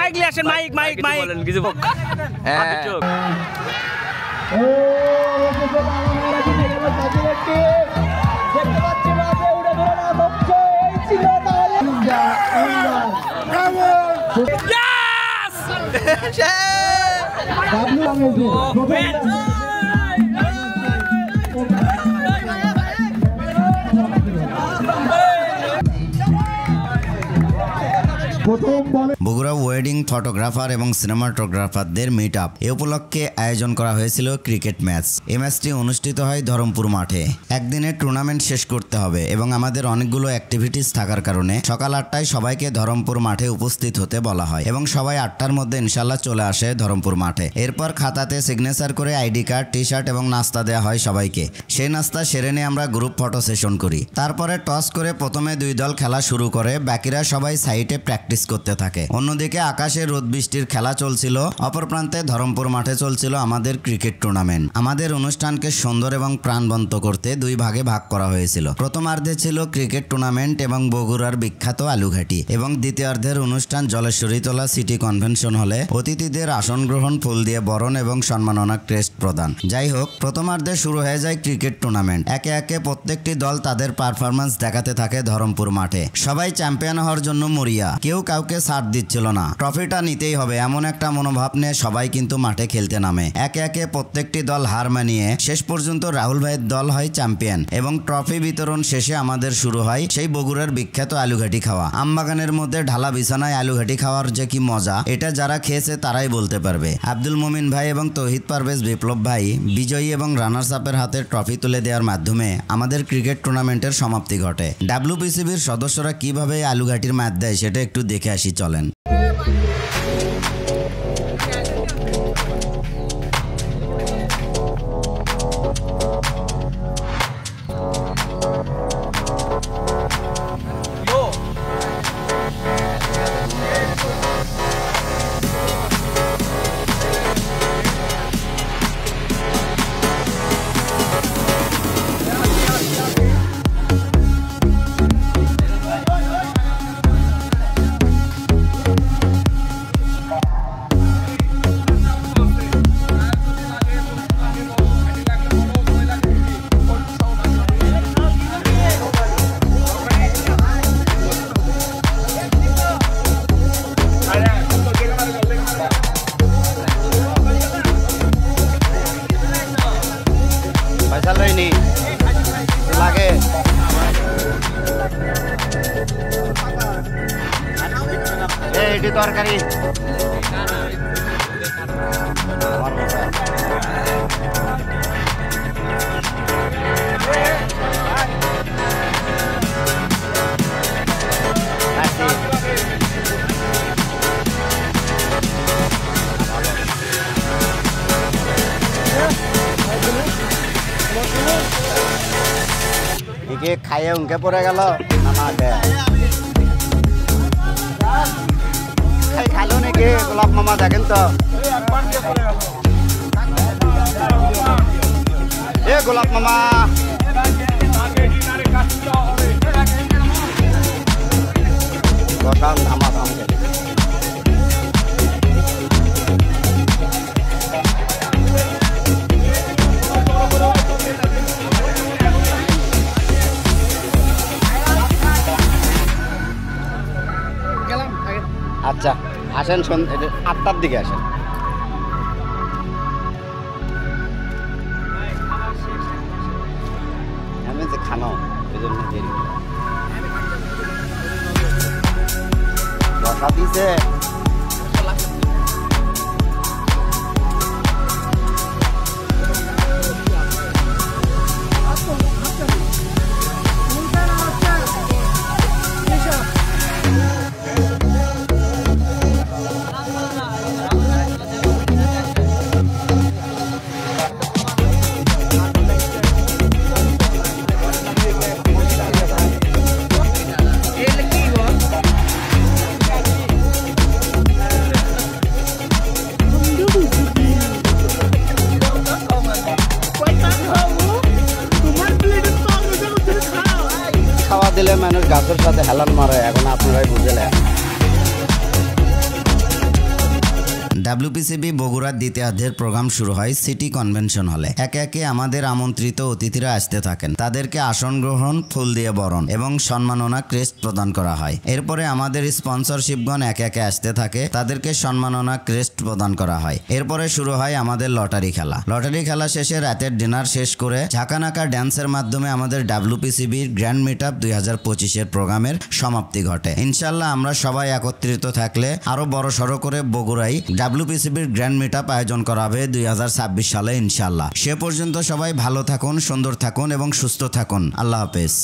Mic নিয়ে আসেন, mic mic mic কিছু বগুড়া ওয়েডিং ফটোগ্রাফার এবং সিনেমাটোগ্রাফারদের মিট আপ এ উপলক্ষে আয়োজন করা হয়েছিল ক্রিকেট ম্যাচ। এই ম্যাচটি অনুষ্ঠিত হয় ধরমপুর মাঠে। একদিনে টুর্নামেন্ট শেষ করতে হবে এবং আমাদের অনেকগুলো অ্যাক্টিভিটিস থাকার কারণে সকাল 8টায় সবাইকে ধরমপুর মাঠে উপস্থিত হতে বলা হয় এবং সবাই 8টার মধ্যে ইনশাল্লাহ চলে আসে ধরমপুর মাঠে। এরপর খাতাতে সিগনেচার করে আইডি কার্ড, টি শার্ট এবং নাস্তা দেওয়া হয় সবাইকে। সেই নাস্তা সেরে নিয়ে আমরা গ্রুপ ফটো সেশন করি। তারপরে টস করে প্রথমে 2 দল খেলা শুরু করে, বাকিরা সবাই সাইটে প্র্যাকটিস করতে থাকে। অন্যদিকে আকাশে রোদ বৃষ্টির খেলা চলছিল, অপর প্রান্তে ধরমপুর মাঠে চলছিল আমাদের ক্রিকেট টুর্নামেন্ট। আমাদের অনুষ্ঠানকে সুন্দর এবং প্রাণবন্ত করতে 2 ভাগে ভাগ করা হয়েছিল। প্রথমার্ধে ছিল ক্রিকেট টুর্নামেন্ট এবং বগুড়ার বিখ্যাত আলুঘাটি এবং দ্বিতীয়ার্ধের অনুষ্ঠান জলেশ্বরীতলা সিটি কনভেনশন হলে অতিথিদের আসন গ্রহণ, ফুল দিয়ে বরণ এবং সম্মাননা ক্রেস্ট প্রদান। যাই হোক, প্রথমার্ধে শুরু হয়ে যায় ক্রিকেট টুর্নামেন্ট। একে একে প্রত্যেকটি দল তাদের পারফরমেন্স দেখাতে থাকে ধরমপুর মাঠে। সবাই চ্যাম্পিয়ন হওয়ার জন্য মরিয়া, কেউ কাউকে ছাড় দিচ্ছিল না। ট্রফিটা নিতেই হবে এমন একটা মনোভাব নিয়ে সবাই কিন্তু মাঠে খেলতে নামে। একে একে প্রত্যেকটি দল হার মানিয়ে শেষ পর্যন্ত রাহুল ভাইয়ের দল হয় চ্যাম্পিয়ন এবং ট্রফি বিতরণ শেষে আমাদের শুরু হয় সেই বগুড়ার বিখ্যাত আলুঘাটি খাওয়া। আমবাগানের মধ্যে ঢালা বিছানায় আলুঘাটি খাওয়ার যে কি মজা, এটা যারা খেয়েছে তারাই বলতে পারবে। আব্দুল মোমিন ভাই এবং তৌহিদ পারভেজ বিপ্লব ভাই বিজয়ী এবং রানার্স আপের হাতে ট্রফি তুলে দেওয়ার মাধ্যমে আমাদের ক্রিকেট টুর্নামেন্টের সমাপ্তি ঘটে। ডাব্লিউপিসিবির সদস্যরা কিভাবে আলুঘাটির ম্যাচ দেয় সেটা একটু দেখে আসি, চলেন। তরকারি খাইয়ে উনকে পড়ে গেল আমাকে খালো নাকি গোলাপ মামা, দেখেন তো এ গোলাপ মামা আচ্ছা আসেন, 8টার দিকে আসেন। আমি যে খানাও ওই জন্য দেরি বসা দিছে। দিলে মানুষ গাছের সাথে হেলান মারে, এখন আপনারাই বুঝলেন। ডাব্লিউপিসিবি বগুড়ার দ্বিতীয়ার্ধের প্রোগ্রাম শুরু হয় সিটি কনভেনশন হলে। একে একে আমাদের আমন্ত্রিত অতিথিরা আসতে থাকেন। তাদেরকে আসন গ্রহণ, ফুল দিয়ে বরণ এবং সম্মাননা ক্রেস্ট প্রদান করা হয়। এরপরে আমাদের স্পন্সরশিপগণ একে একে আসতে থাকে, তাদেরকে সম্মাননা ক্রেস্ট প্রদান করা হয়। এরপরে শুরু হয় আমাদের লটারি খেলা। লটারি খেলা শেষে রাতের ডিনার শেষ করে ঝাঁকানাকা ড্যান্সের মাধ্যমে আমাদের ডাব্লিউপিসিবির গ্র্যান্ড মিটআপ 2025-এর প্রোগ্রামের সমাপ্তি ঘটে। ইনশাল্লাহ আমরা সবাই একত্রিত থাকলে আরো বড় সড়ো করে বগুড়ায় ডাব্লিউপিসিবির গ্র্যান্ড মিটআপ আয়োজন করা হবে 2026 সালে ইনশাল্লাহ। সে পর্যন্ত সবাই ভালো থাকুন, সুন্দর থাকুন এবং সুস্থ থাকুন। আল্লাহ হাফেজ।